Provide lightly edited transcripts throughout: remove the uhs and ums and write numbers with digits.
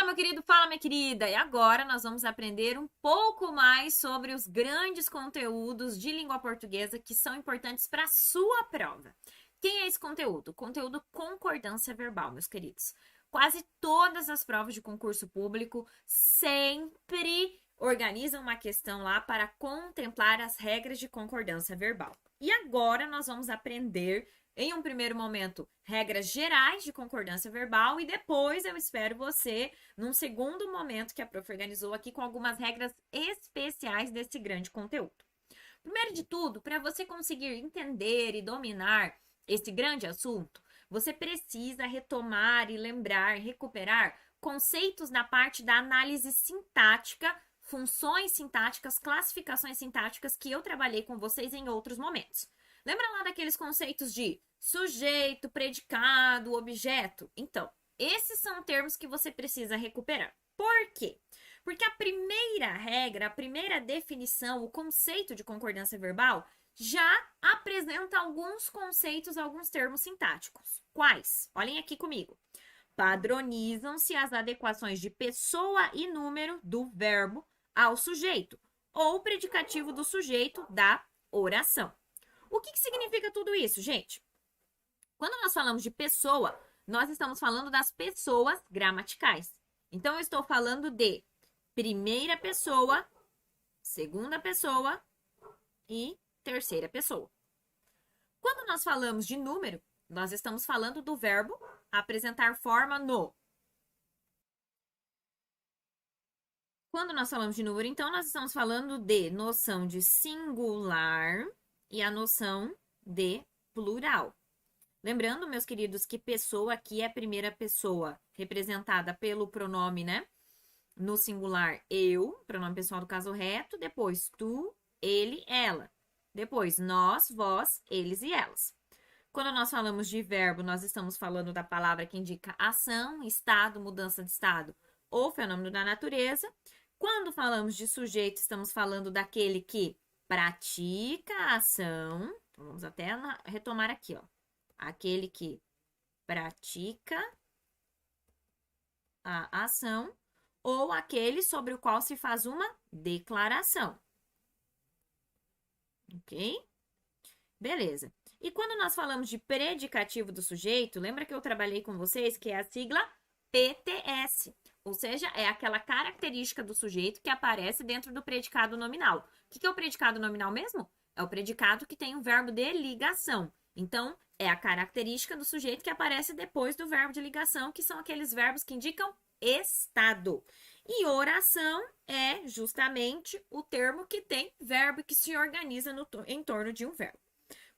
meu querido, fala, minha querida! E agora nós vamos aprender um pouco mais sobre os grandes conteúdos de língua portuguesa que são importantes para a sua prova. Quem é esse conteúdo? Conteúdo concordância verbal, meus queridos. Quase todas as provas de concurso público sempre organizam uma questão lá para contemplar as regras de concordância verbal. E agora nós vamos aprender, em um primeiro momento, regras gerais de concordância verbal e depois eu espero você num segundo momento que a prof organizou aqui com algumas regras especiais desse grande conteúdo. Primeiro de tudo, para você conseguir entender e dominar esse grande assunto, você precisa retomar e lembrar, recuperar conceitos na parte da análise sintática, funções sintáticas, classificações sintáticas que eu trabalhei com vocês em outros momentos. Lembra lá daqueles conceitos de sujeito, predicado, objeto? Então, esses são termos que você precisa recuperar. Por quê? Porque a primeira regra, a primeira definição, o conceito de concordância verbal já apresenta alguns conceitos, alguns termos sintáticos. Quais? Olhem aqui comigo. Padronizam-se as adequações de pessoa e número do verbo ao sujeito, ou predicativo do sujeito da oração. O que significa tudo isso, gente? Quando nós falamos de pessoa, nós estamos falando das pessoas gramaticais. Então, eu estou falando de primeira pessoa, segunda pessoa e terceira pessoa. Quando nós falamos de número, nós estamos falando do verbo apresentar forma no. Quando nós falamos de número, então, nós estamos falando de noção de singular e a noção de plural. Lembrando, meus queridos, que pessoa aqui é a primeira pessoa, representada pelo pronome, né? No singular, eu, pronome pessoal do caso reto, depois tu, ele, ela. Depois, nós, vós, eles e elas. Quando nós falamos de verbo, nós estamos falando da palavra que indica ação, estado, mudança de estado ou fenômeno da natureza. Quando falamos de sujeito, estamos falando daquele que pratica a ação. Então, vamos até retomar aqui, ó. Aquele que pratica a ação ou aquele sobre o qual se faz uma declaração. Ok? Beleza. E quando nós falamos de predicativo do sujeito, lembra que eu trabalhei com vocês que é a sigla PTS, ou seja, é aquela característica do sujeito que aparece dentro do predicado nominal. O que é o predicado nominal mesmo? É o predicado que tem um verbo de ligação. Então, é a característica do sujeito que aparece depois do verbo de ligação, que são aqueles verbos que indicam estado. E oração é justamente o termo que tem verbo que se organiza em torno de um verbo.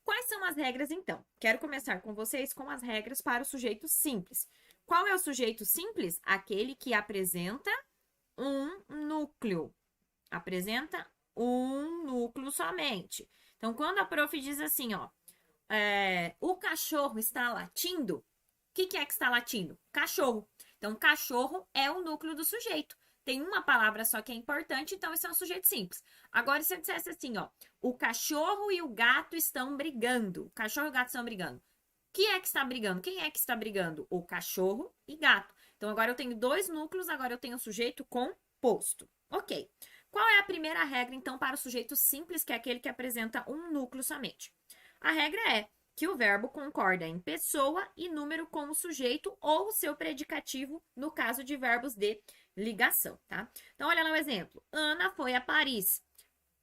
Quais são as regras, então? Quero começar com vocês com as regras para o sujeito simples. Qual é o sujeito simples? Aquele que apresenta um núcleo. Apresenta um núcleo somente. Então, quando a prof diz assim, ó, o cachorro está latindo, o que é que está latindo? Cachorro. Então, cachorro é o núcleo do sujeito. Tem uma palavra só que é importante, então esse é um sujeito simples. Agora, se eu dissesse assim, ó, o cachorro e o gato estão brigando. O cachorro e o gato estão brigando. Que é que está brigando? Quem é que está brigando? O cachorro e gato. Então, agora eu tenho dois núcleos, agora eu tenho o sujeito composto. Ok. Qual é a primeira regra, então, para o sujeito simples, que é aquele que apresenta um núcleo somente? A regra é que o verbo concorda em pessoa e número com o sujeito ou o seu predicativo, no caso de verbos de ligação, tá? Então, olha lá o exemplo. Ana foi a Paris.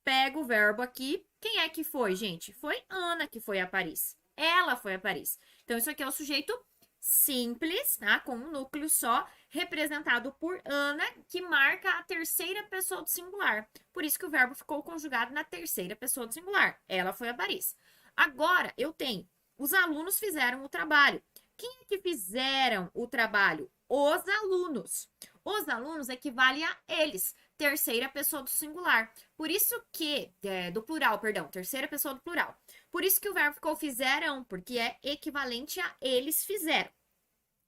Pega o verbo aqui. Quem é que foi, gente? Foi Ana que foi a Paris. Ela foi a Paris. Então, isso aqui é o sujeito simples, tá? Com um núcleo só, representado por Ana, que marca a terceira pessoa do singular. Por isso que o verbo ficou conjugado na terceira pessoa do singular. Ela foi a Paris. Agora, eu tenho. Os alunos fizeram o trabalho. Quem é que fizeram o trabalho? Os alunos. Os alunos equivale a eles. Terceira pessoa do singular. Por isso que, do plural, perdão. Terceira pessoa do plural. Por isso que o verbo ficou fizeram, porque é equivalente a eles fizeram.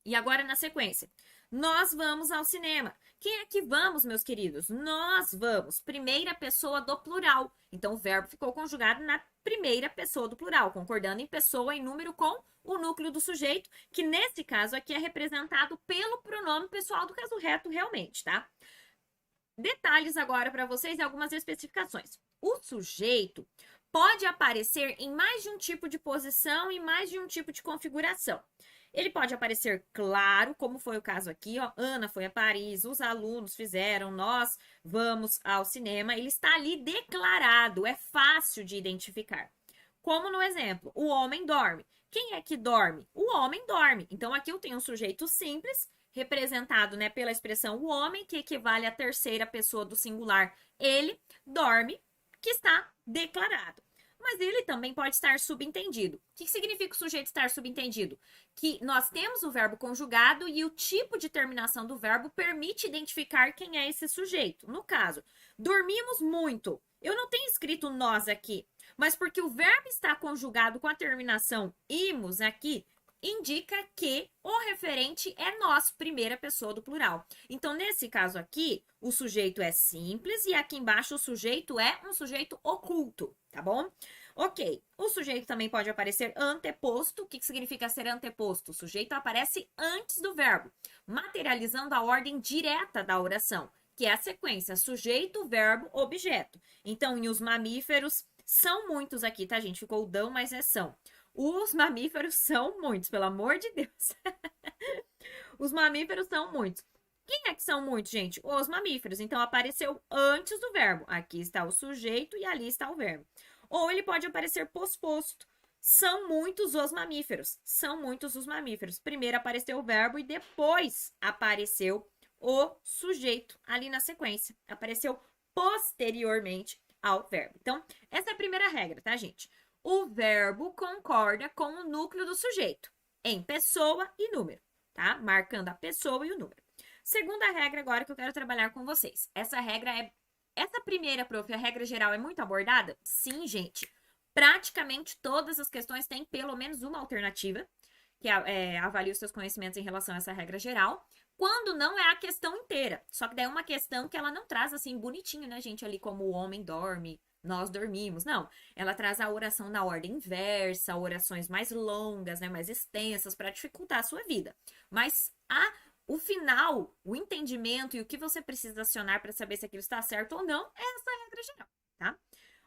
E agora na sequência. Nós vamos ao cinema. Quem é que vamos, meus queridos? Nós vamos. Primeira pessoa do plural. Então, o verbo ficou conjugado na primeira pessoa do plural, concordando em pessoa e número com o núcleo do sujeito, que nesse caso aqui é representado pelo pronome pessoal do caso reto, realmente, tá? Detalhes agora para vocês e algumas especificações. O sujeito pode aparecer em mais de um tipo de posição e mais de um tipo de configuração. Ele pode aparecer claro, como foi o caso aqui, ó. Ana foi a Paris, os alunos fizeram, nós vamos ao cinema. Ele está ali declarado, é fácil de identificar. Como no exemplo, o homem dorme. Quem é que dorme? O homem dorme. Então aqui eu tenho um sujeito simples, representado, né, pela expressão o homem, que equivale à terceira pessoa do singular. Ele dorme, que está declarado. Mas ele também pode estar subentendido. O que significa o sujeito estar subentendido? Que nós temos o verbo conjugado e o tipo de terminação do verbo permite identificar quem é esse sujeito. No caso, dormimos muito. Eu não tenho escrito nós aqui, mas porque o verbo está conjugado com a terminação imos aqui, indica que o referente é nós, primeira pessoa do plural. Então, nesse caso aqui, o sujeito é simples e aqui embaixo o sujeito é um sujeito oculto, tá bom? Ok, o sujeito também pode aparecer anteposto. O que significa ser anteposto? O sujeito aparece antes do verbo, materializando a ordem direta da oração, que é a sequência sujeito, verbo, objeto. Então, em os mamíferos, são muitos aqui, tá, gente? Ficou o dão, mas é são. Os mamíferos são muitos, pelo amor de Deus. Os mamíferos são muitos. Quem é que são muitos, gente? Os mamíferos. Então, apareceu antes do verbo. Aqui está o sujeito e ali está o verbo. Ou ele pode aparecer posposto. São muitos os mamíferos. São muitos os mamíferos. Primeiro apareceu o verbo e depois apareceu o sujeito ali na sequência. Apareceu posteriormente ao verbo. Então, essa é a primeira regra, tá, gente? O verbo concorda com o núcleo do sujeito, em pessoa e número, tá? Marcando a pessoa e o número. Segunda regra agora que eu quero trabalhar com vocês. Essa primeira, prof, a regra geral é muito abordada? Sim, gente. Praticamente todas as questões têm pelo menos uma alternativa, que avalia os seus conhecimentos em relação a essa regra geral, quando não é a questão inteira. Só que daí é uma questão que ela não traz assim bonitinho, né, gente? Ali como o homem dorme, nós dormimos. Não, ela traz a oração na ordem inversa, orações mais longas, né, mais extensas, para dificultar a sua vida. Mas o final, o entendimento e o que você precisa acionar para saber se aquilo está certo ou não, é essa regra geral, tá?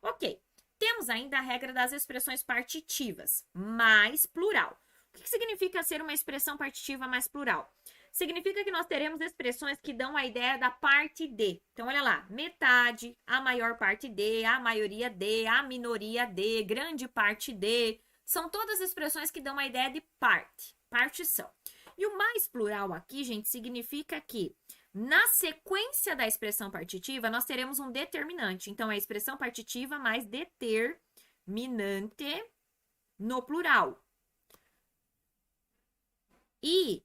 Ok. Temos ainda a regra das expressões partitivas, mais plural. O que significa ser uma expressão partitiva mais plural? Significa que nós teremos expressões que dão a ideia da parte de. Então, olha lá, metade, a maior parte de, a maioria de, a minoria de, grande parte de. São todas expressões que dão a ideia de parte, partição. E o mais plural aqui, gente, significa que na sequência da expressão partitiva, nós teremos um determinante. Então, é a expressão partitiva mais determinante no plural. E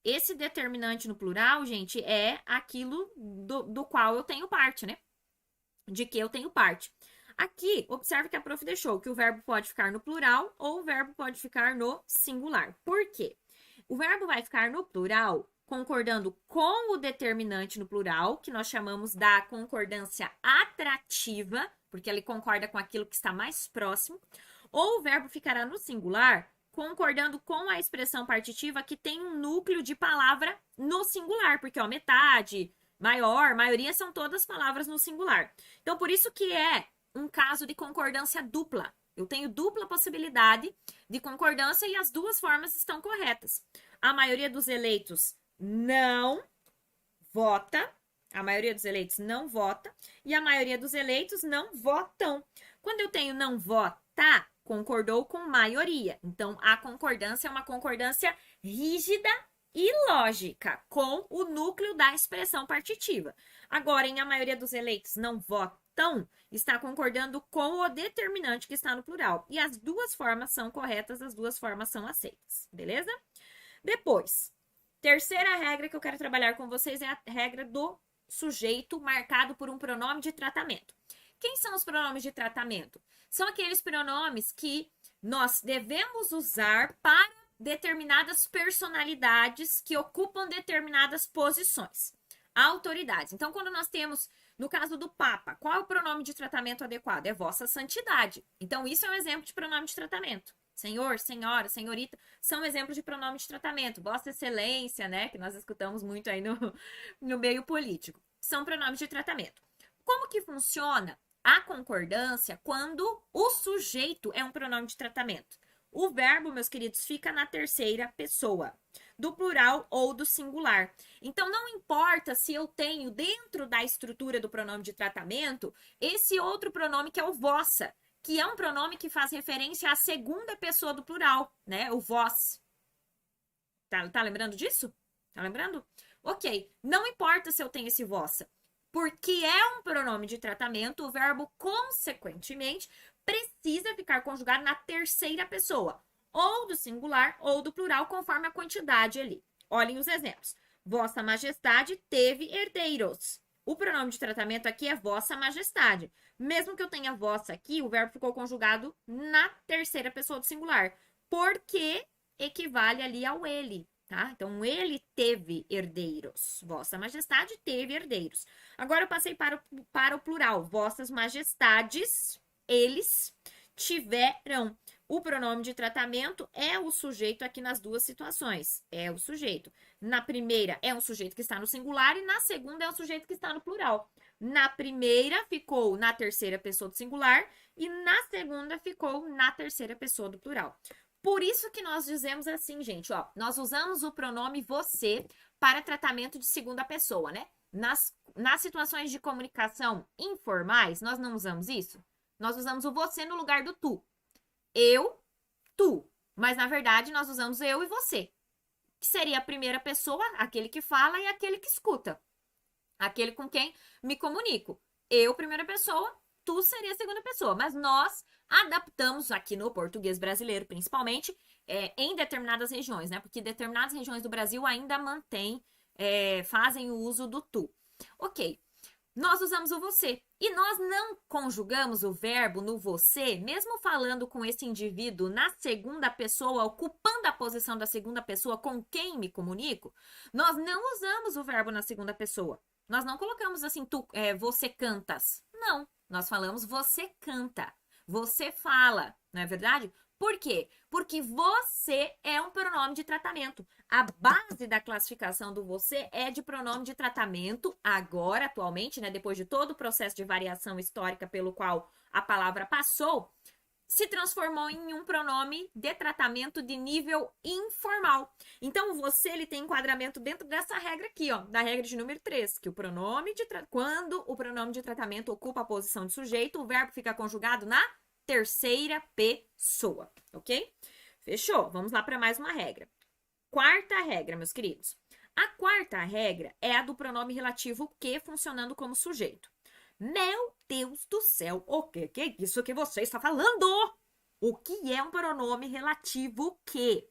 esse determinante no plural, gente, é aquilo do qual eu tenho parte, né? De que eu tenho parte. Aqui, observe que a prof deixou que o verbo pode ficar no plural ou o verbo pode ficar no singular. Por quê? O verbo vai ficar no plural concordando com o determinante no plural, que nós chamamos da concordância atrativa, porque ele concorda com aquilo que está mais próximo, ou o verbo ficará no singular concordando com a expressão partitiva que tem um núcleo de palavra no singular, porque, ó, metade, maior, maioria são todas palavras no singular. Então, por isso que é um caso de concordância dupla. Eu tenho dupla possibilidade de concordância e as duas formas estão corretas. A maioria dos eleitos não vota, a maioria dos eleitos não vota e a maioria dos eleitos não votam. Quando eu tenho não vota, concordou com maioria. Então, a concordância é uma concordância rígida e lógica com o núcleo da expressão partitiva. Agora, em a maioria dos eleitos não votam, está concordando com o determinante que está no plural. E as duas formas são corretas, as duas formas são aceitas, beleza? Depois, terceira regra que eu quero trabalhar com vocês é a regra do sujeito marcado por um pronome de tratamento. Quem são os pronomes de tratamento? São aqueles pronomes que nós devemos usar para determinadas personalidades que ocupam determinadas posições. Autoridades. Então, quando nós temos, no caso do Papa, qual é o pronome de tratamento adequado? É Vossa Santidade. Então, isso é um exemplo de pronome de tratamento. Senhor, senhora, senhorita, são exemplos de pronome de tratamento. Vossa Excelência, né? Que nós escutamos muito aí no meio político. São pronomes de tratamento. Como que funciona a concordância quando o sujeito é um pronome de tratamento? O verbo, meus queridos, fica na terceira pessoa, do plural ou do singular. Então, não importa se eu tenho dentro da estrutura do pronome de tratamento esse outro pronome que é o vossa, que é um pronome que faz referência à segunda pessoa do plural, né? O vós. Tá lembrando disso? Tá lembrando? Ok. Não importa se eu tenho esse vossa. Porque é um pronome de tratamento, o verbo, consequentemente, precisa ficar conjugado na terceira pessoa, ou do singular ou do plural, conforme a quantidade ali. Olhem os exemplos. Vossa Majestade teve herdeiros. O pronome de tratamento aqui é Vossa Majestade. Mesmo que eu tenha vossa aqui, o verbo ficou conjugado na terceira pessoa do singular, porque equivale ali ao ele. Tá? Então, ele teve herdeiros. Vossa Majestade teve herdeiros. Agora eu passei para o plural. Vossas Majestades, eles tiveram. O pronome de tratamento é o sujeito aqui nas duas situações. É o sujeito. Na primeira é um sujeito que está no singular e na segunda é um sujeito que está no plural. Na primeira ficou na terceira pessoa do singular e na segunda ficou na terceira pessoa do plural. Por isso que nós dizemos assim, gente, ó, nós usamos o pronome você para tratamento de segunda pessoa, né? Nas situações de comunicação informais, nós não usamos isso. Nós usamos o você no lugar do tu. Eu, tu. Mas, na verdade, nós usamos eu e você. Que seria a primeira pessoa, aquele que fala e aquele que escuta. Aquele com quem me comunico. Eu, primeira pessoa, tu seria a segunda pessoa. Mas nós adaptamos aqui no português brasileiro, principalmente, em determinadas regiões, né? Porque determinadas regiões do Brasil ainda fazem o uso do tu. Ok. Nós usamos o você. E nós não conjugamos o verbo no você, mesmo falando com esse indivíduo na segunda pessoa, ocupando a posição da segunda pessoa com quem me comunico, nós não usamos o verbo na segunda pessoa. Nós não colocamos assim, você cantas. Não, nós falamos você canta, você fala, não é verdade? Por quê? Porque você é um pronome de tratamento. A base da classificação do você é de pronome de tratamento, agora, atualmente, né, depois de todo o processo de variação histórica pelo qual a palavra passou, se transformou em um pronome de tratamento de nível informal. Então, você ele tem enquadramento dentro dessa regra aqui, ó, da regra de número 3, que quando o pronome de tratamento ocupa a posição de sujeito, o verbo fica conjugado na terceira pessoa, ok? Fechou? Vamos lá para mais uma regra. Quarta regra, meus queridos. A quarta regra é a do pronome relativo que funcionando como sujeito. Meu Deus do céu, o que é isso que você está falando? O que é um pronome relativo que?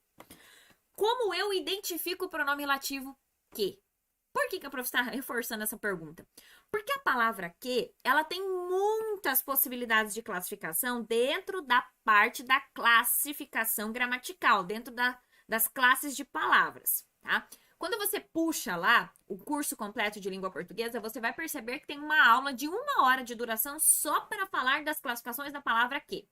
Como eu identifico o pronome relativo que? Por que a prof está reforçando essa pergunta? Porque a palavra que, ela tem muitas possibilidades de classificação dentro da parte da classificação gramatical, dentro das classes de palavras, tá? Quando você puxa lá o curso completo de língua portuguesa, você vai perceber que tem uma aula de 1 hora de duração só para falar das classificações da palavra que.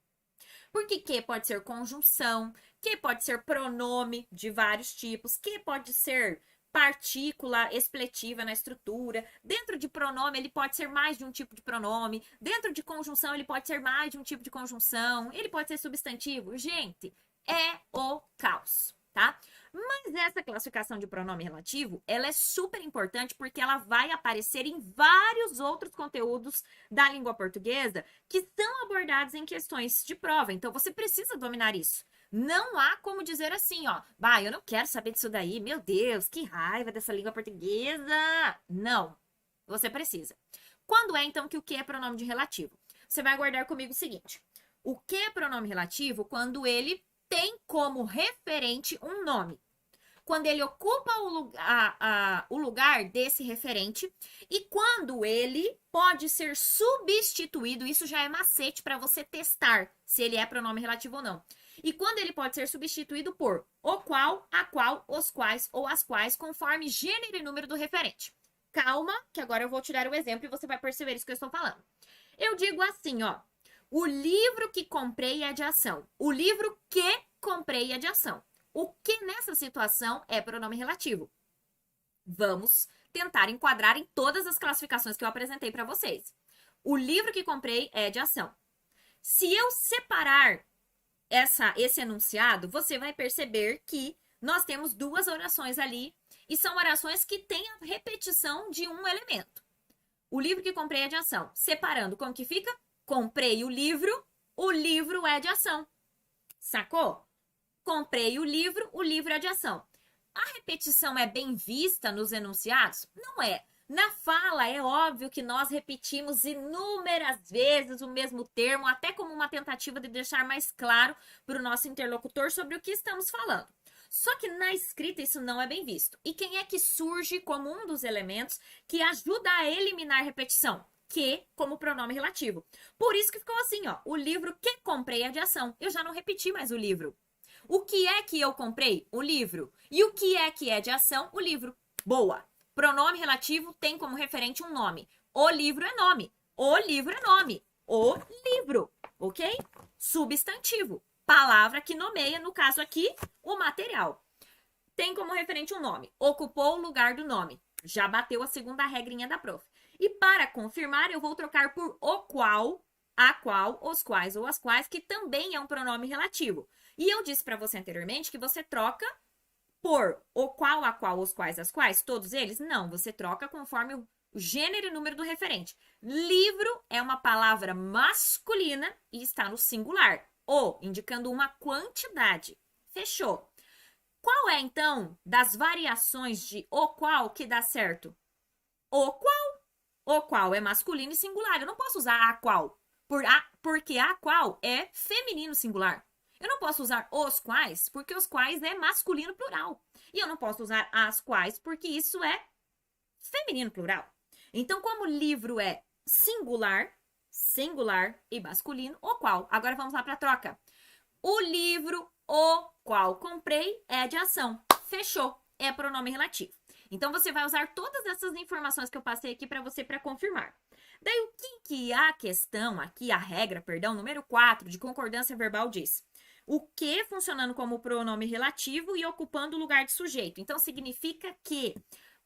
Porque que pode ser conjunção, que pode ser pronome de vários tipos, que pode ser partícula expletiva na estrutura. Dentro de pronome, ele pode ser mais de um tipo de pronome. Dentro de conjunção, ele pode ser mais de um tipo de conjunção. Ele pode ser substantivo. Gente, é o caos, tá? Mas essa classificação de pronome relativo, ela é super importante porque ela vai aparecer em vários outros conteúdos da língua portuguesa que são abordados em questões de prova. Então, você precisa dominar isso. Não há como dizer assim, ó, bah, eu não quero saber disso daí, meu Deus, que raiva dessa língua portuguesa. Não, você precisa. Quando é, então, que o que é pronome de relativo? Você vai guardar comigo o seguinte, o que é pronome relativo quando ele tem como referente um nome? Quando ele ocupa o lugar desse referente e quando ele pode ser substituído, isso já é macete para você testar se ele é pronome relativo ou não. E quando ele pode ser substituído por o qual, a qual, os quais ou as quais, conforme gênero e número do referente. Calma, que agora eu vou tirar o exemplo e você vai perceber isso que eu estou falando. Eu digo assim, ó. O livro que comprei é de ação. O livro que comprei é de ação. O que nessa situação é pronome relativo. Vamos tentar enquadrar em todas as classificações que eu apresentei para vocês. O livro que comprei é de ação. Se eu separar esse enunciado, você vai perceber que nós temos duas orações ali e são orações que têm a repetição de um elemento. O livro que comprei é de ação. Separando, como que fica? Comprei o livro é de ação. Sacou? Comprei o livro é de ação. A repetição é bem vista nos enunciados? Não é. Na fala, é óbvio que nós repetimos inúmeras vezes o mesmo termo, até como uma tentativa de deixar mais claro para o nosso interlocutor sobre o que estamos falando. Só que na escrita isso não é bem visto. E quem é que surge como um dos elementos que ajuda a eliminar repetição? Que como pronome relativo. Por isso que ficou assim, ó. O livro que comprei é de ação. Eu já não repeti mais o livro. O que é que eu comprei? O livro. E o que é de ação? O livro. Boa. Pronome relativo tem como referente um nome. O livro é nome. O livro é nome. O livro. Ok? Substantivo. Palavra que nomeia, no caso aqui, o material. Tem como referente um nome. Ocupou o lugar do nome. Já bateu a segunda regrinha da prof. E para confirmar, eu vou trocar por o qual, a qual, os quais ou as quais, que também é um pronome relativo. E eu disse para você anteriormente que você troca por o qual, a qual, os quais, as quais, todos eles? Não, você troca conforme o gênero e número do referente. Livro é uma palavra masculina e está no singular. O, indicando uma quantidade. Fechou. Qual é, então, das variações de o qual que dá certo? O qual. O qual é masculino e singular. Eu não posso usar a qual, porque a qual é feminino singular. Eu não posso usar os quais, porque os quais é masculino plural. E eu não posso usar as quais, porque isso é feminino plural. Então, como livro é singular e masculino, o qual. Agora vamos lá para a troca. O livro, o qual comprei, é de ação. Fechou. É pronome relativo. Então, você vai usar todas essas informações que eu passei aqui para você para confirmar. Daí, o que a questão aqui, a regra, perdão, número 4 de concordância verbal diz? O que funcionando como pronome relativo e ocupando o lugar de sujeito. Então, significa que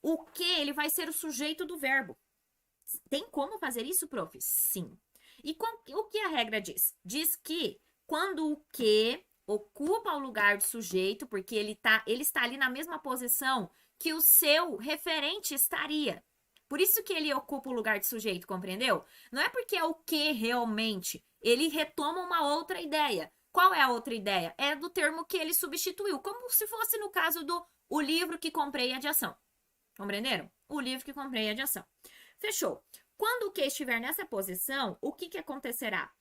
o que ele vai ser o sujeito do verbo. Tem como fazer isso, prof? Sim. E o que a regra diz? Diz que quando o que ocupa o lugar do sujeito, porque ele está ali na mesma posição que o seu referente estaria. Por isso que ele ocupa o lugar de sujeito, compreendeu? Não é porque é o que realmente. Ele retoma uma outra ideia. Qual é a outra ideia? É do termo que ele substituiu, como se fosse no caso do o livro que comprei é de ação. Compreenderam? O livro que comprei é de ação. Fechou. Quando o que estiver nessa posição, o que acontecerá?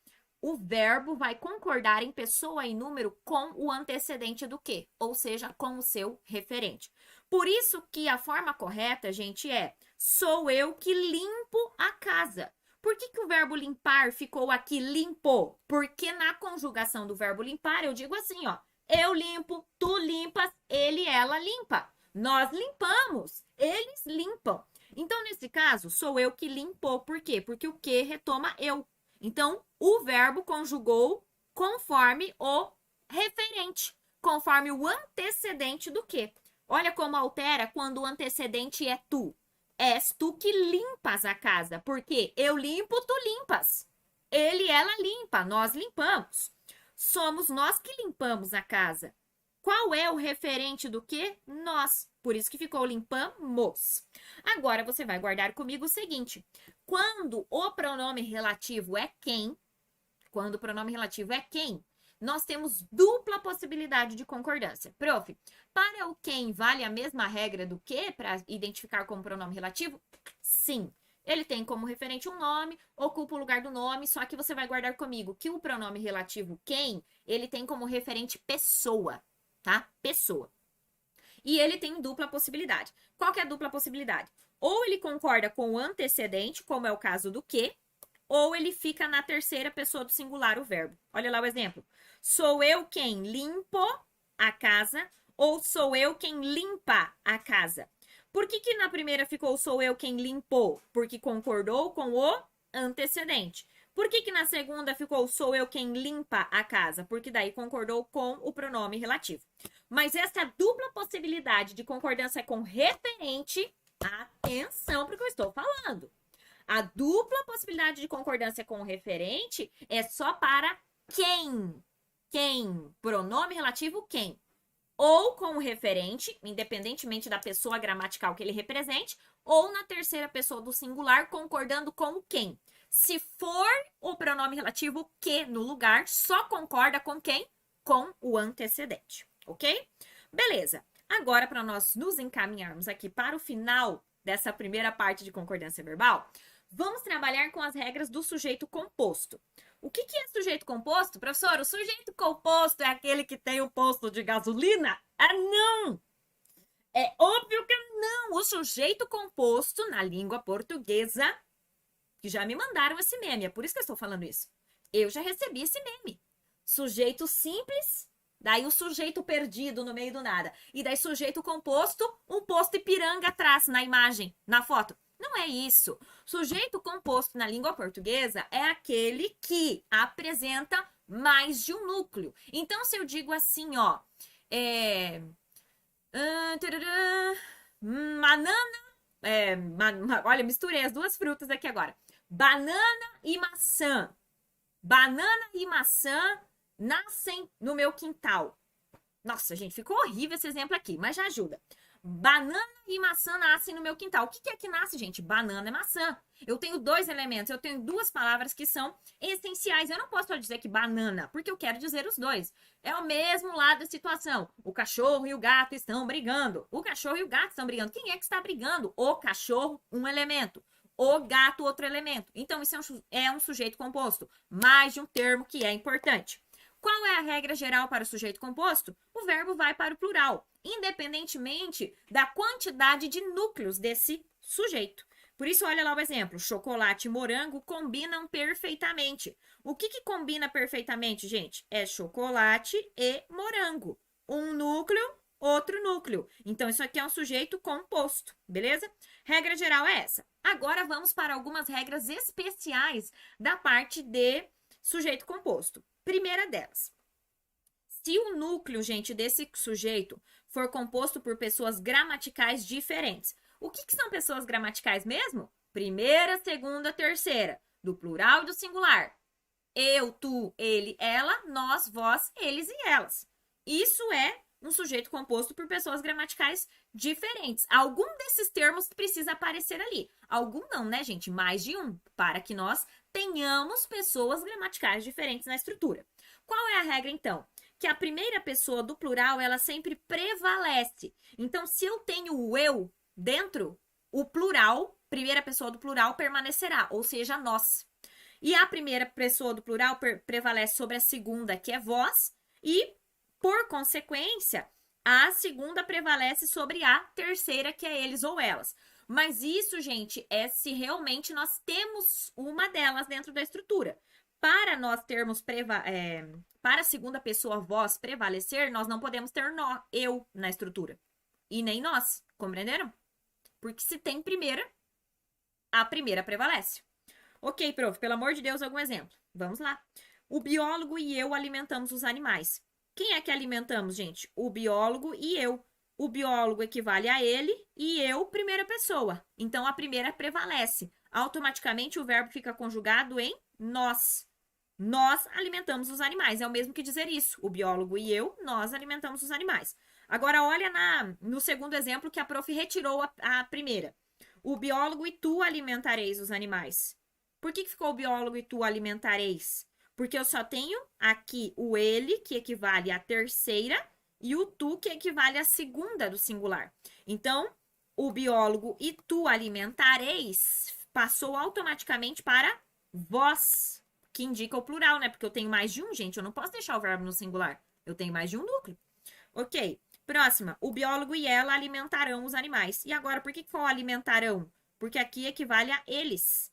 O verbo vai concordar em pessoa e número com o antecedente do que, ou seja, com o seu referente. Por isso que a forma correta, gente, é sou eu que limpo a casa. Por que o verbo limpar ficou aqui limpo? Porque na conjugação do verbo limpar, eu digo assim, ó. Eu limpo, tu limpas, ele, ela limpa. Nós limpamos, eles limpam. Então, nesse caso, sou eu que limpou. Por quê? Porque o que retoma eu. Então, o verbo conjugou conforme o referente, conforme o antecedente do que. Olha como altera quando o antecedente é tu. És tu que limpas a casa, porque eu limpo, tu limpas. Ele, ela limpa, nós limpamos. Somos nós que limpamos a casa. Qual é o referente do que? Nós. Por isso que ficou limpamos. Agora você vai guardar comigo o seguinte. Quando o pronome relativo é quem, nós temos dupla possibilidade de concordância. Prof, para o quem vale a mesma regra do que para identificar como pronome relativo? Sim. Ele tem como referente um nome, ocupa o lugar do nome, só que você vai guardar comigo que o pronome relativo quem, ele tem como referente pessoa, tá? Pessoa. E ele tem dupla possibilidade. Qual que é a dupla possibilidade? Ou ele concorda com o antecedente, como é o caso do que, ou ele fica na terceira pessoa do singular, o verbo. Olha lá o exemplo. Sou eu quem limpo a casa ou sou eu quem limpa a casa? Por que que na primeira ficou sou eu quem limpou? Porque concordou com o antecedente. Por que que na segunda ficou sou eu quem limpa a casa? Porque daí concordou com o pronome relativo. Mas essa dupla possibilidade de concordância com referente, atenção para o que eu estou falando. A dupla possibilidade de concordância com o referente é só para quem. Quem? Pronome relativo quem? Ou com o referente, independentemente da pessoa gramatical que ele represente, ou na terceira pessoa do singular, concordando com o quem. Se for o pronome relativo que no lugar, só concorda com quem? Com o antecedente, ok? Beleza. Agora, para nós nos encaminharmos aqui para o final dessa primeira parte de concordância verbal, vamos trabalhar com as regras do sujeito composto. O que é sujeito composto? Professor, o sujeito composto é aquele que tem o posto de gasolina? Ah, não! É óbvio que não! O sujeito composto, na língua portuguesa, que já me mandaram esse meme, é por isso que eu estou falando isso. Eu já recebi esse meme. Sujeito simples, daí o sujeito perdido no meio do nada. E daí sujeito composto, um posto Ipiranga atrás na imagem, na foto. Não é isso. Sujeito composto na língua portuguesa é aquele que apresenta mais de um núcleo. Então, se eu digo assim, ó, banana, olha, misturei as duas frutas aqui agora. Banana e maçã. Banana e maçã nascem no meu quintal. Nossa, gente, ficou horrível esse exemplo aqui, mas já ajuda. Banana e maçã nascem no meu quintal. O que é que nasce, gente? Banana e maçã. Eu tenho dois elementos, eu tenho duas palavras que são essenciais. Eu não posso só dizer que banana, porque eu quero dizer os dois. É o mesmo lado da situação. O cachorro e o gato estão brigando. O cachorro e o gato estão brigando. Quem é que está brigando? O cachorro, um elemento. O gato, outro elemento. Então, isso é um sujeito composto. Mais de um termo que é importante. Qual é a regra geral para o sujeito composto? O verbo vai para o plural, independentemente da quantidade de núcleos desse sujeito. Por isso, olha lá o exemplo. Chocolate e morango combinam perfeitamente. O que combina perfeitamente, gente? É chocolate e morango. Um núcleo, outro núcleo. Então, isso aqui é um sujeito composto, beleza? Regra geral é essa. Agora, vamos para algumas regras especiais da parte de sujeito composto. Primeira delas, se o núcleo, gente, desse sujeito for composto por pessoas gramaticais diferentes. O que são pessoas gramaticais mesmo? Primeira, segunda, terceira, do plural e do singular. Eu, tu, ele, ela, nós, vós, eles e elas. Isso é um sujeito composto por pessoas gramaticais diferentes. Algum desses termos precisa aparecer ali. Algum não, né, gente? Mais de um, para que nós tenhamos pessoas gramaticais diferentes na estrutura. Qual é a regra, então? Que a primeira pessoa do plural, ela sempre prevalece. Então, se eu tenho o eu dentro, o plural, primeira pessoa do plural, permanecerá, ou seja, nós. E a primeira pessoa do plural prevalece sobre a segunda, que é vós, e, por consequência, a segunda prevalece sobre a terceira, que é eles ou elas. Mas isso, gente, é se realmente nós temos uma delas dentro da estrutura. Para nós termos para a segunda pessoa vós prevalecer, nós não podemos ter eu na estrutura. E nem nós, compreenderam? Porque se tem primeira, a primeira prevalece. Ok, prof, pelo amor de Deus, algum exemplo. Vamos lá. O biólogo e eu alimentamos os animais. Quem é que alimentamos, gente? O biólogo e eu. O biólogo equivale a ele e eu, primeira pessoa. Então, a primeira prevalece. Automaticamente, o verbo fica conjugado em nós. Nós alimentamos os animais. É o mesmo que dizer isso. O biólogo e eu, nós alimentamos os animais. Agora, olha no segundo exemplo que a prof retirou a primeira. O biólogo e tu alimentareis os animais. Por que ficou o biólogo e tu alimentareis? Porque eu só tenho aqui o ele, que equivale à terceira, e o tu, que equivale à segunda do singular. Então, o biólogo e tu alimentareis passou automaticamente para vós, que indica o plural, né? Porque eu tenho mais de um, gente. Eu não posso deixar o verbo no singular. Eu tenho mais de um núcleo. Ok. Próxima. O biólogo e ela alimentarão os animais. E agora, por que alimentarão? Porque aqui equivale a eles.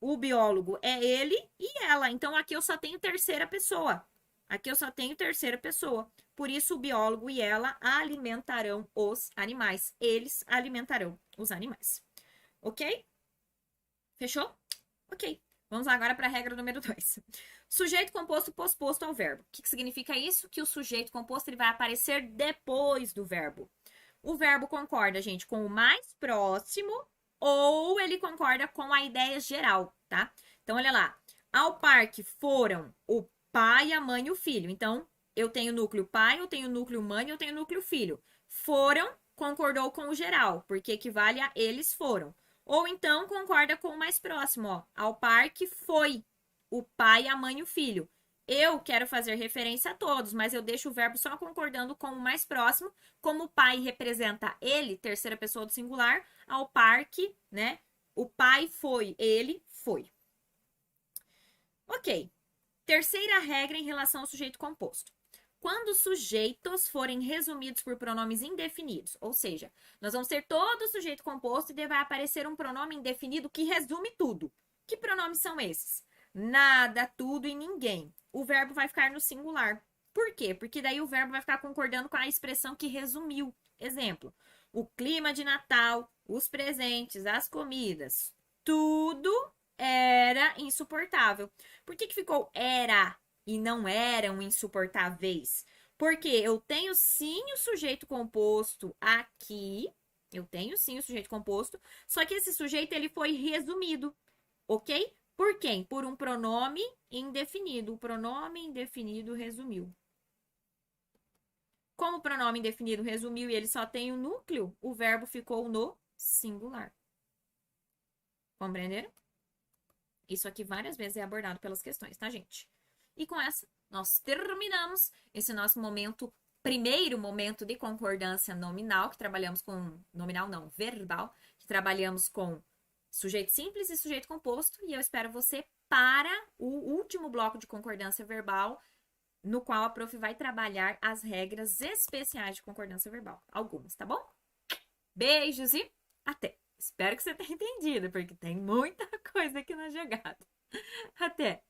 O biólogo é ele e ela. Então, aqui eu só tenho terceira pessoa. Aqui eu só tenho terceira pessoa. Por isso, o biólogo e ela alimentarão os animais. Eles alimentarão os animais. Ok? Fechou? Ok. Vamos agora para a regra número 2. Sujeito composto posposto ao verbo. O que significa isso? Que o sujeito composto ele vai aparecer depois do verbo. O verbo concorda, gente, com o mais próximo ou ele concorda com a ideia geral, tá? Então, olha lá. Ao parque foram o pai, a mãe e o filho. Então, eu tenho núcleo pai, eu tenho núcleo mãe, eu tenho núcleo filho. Foram concordou com o geral, porque equivale a eles foram. Ou então concorda com o mais próximo, ó. Ao parque foi o pai, a mãe e o filho. Eu quero fazer referência a todos, mas eu deixo o verbo só concordando com o mais próximo, como o pai representa ele, terceira pessoa do singular, ao parque, né? O pai foi, ele foi. Ok. Terceira regra em relação ao sujeito composto. Quando sujeitos forem resumidos por pronomes indefinidos, ou seja, nós vamos ter todo sujeito composto e vai aparecer um pronome indefinido que resume tudo. Que pronomes são esses? Nada, tudo e ninguém. O verbo vai ficar no singular. Por quê? Porque daí o verbo vai ficar concordando com a expressão que resumiu. Exemplo: o clima de Natal, os presentes, as comidas, tudo era insuportável. Por que ficou era e não eram insuportáveis? Porque eu tenho sim o sujeito composto aqui. Eu tenho sim o sujeito composto, só que esse sujeito ele foi resumido, ok? Por quem? Por um pronome indefinido. O pronome indefinido resumiu. Como o pronome indefinido resumiu e ele só tem o núcleo, o verbo ficou no singular. Compreenderam? Isso aqui várias vezes é abordado pelas questões, tá, gente? E com essa, nós terminamos esse nosso momento, primeiro momento de concordância nominal, que trabalhamos com, nominal não, verbal, que trabalhamos com sujeito simples e sujeito composto, e eu espero você para o último bloco de concordância verbal, no qual a prof vai trabalhar as regras especiais de concordância verbal. Algumas, tá bom? Beijos e até! Espero que você tenha entendido, porque tem muita coisa aqui na jogada. Até!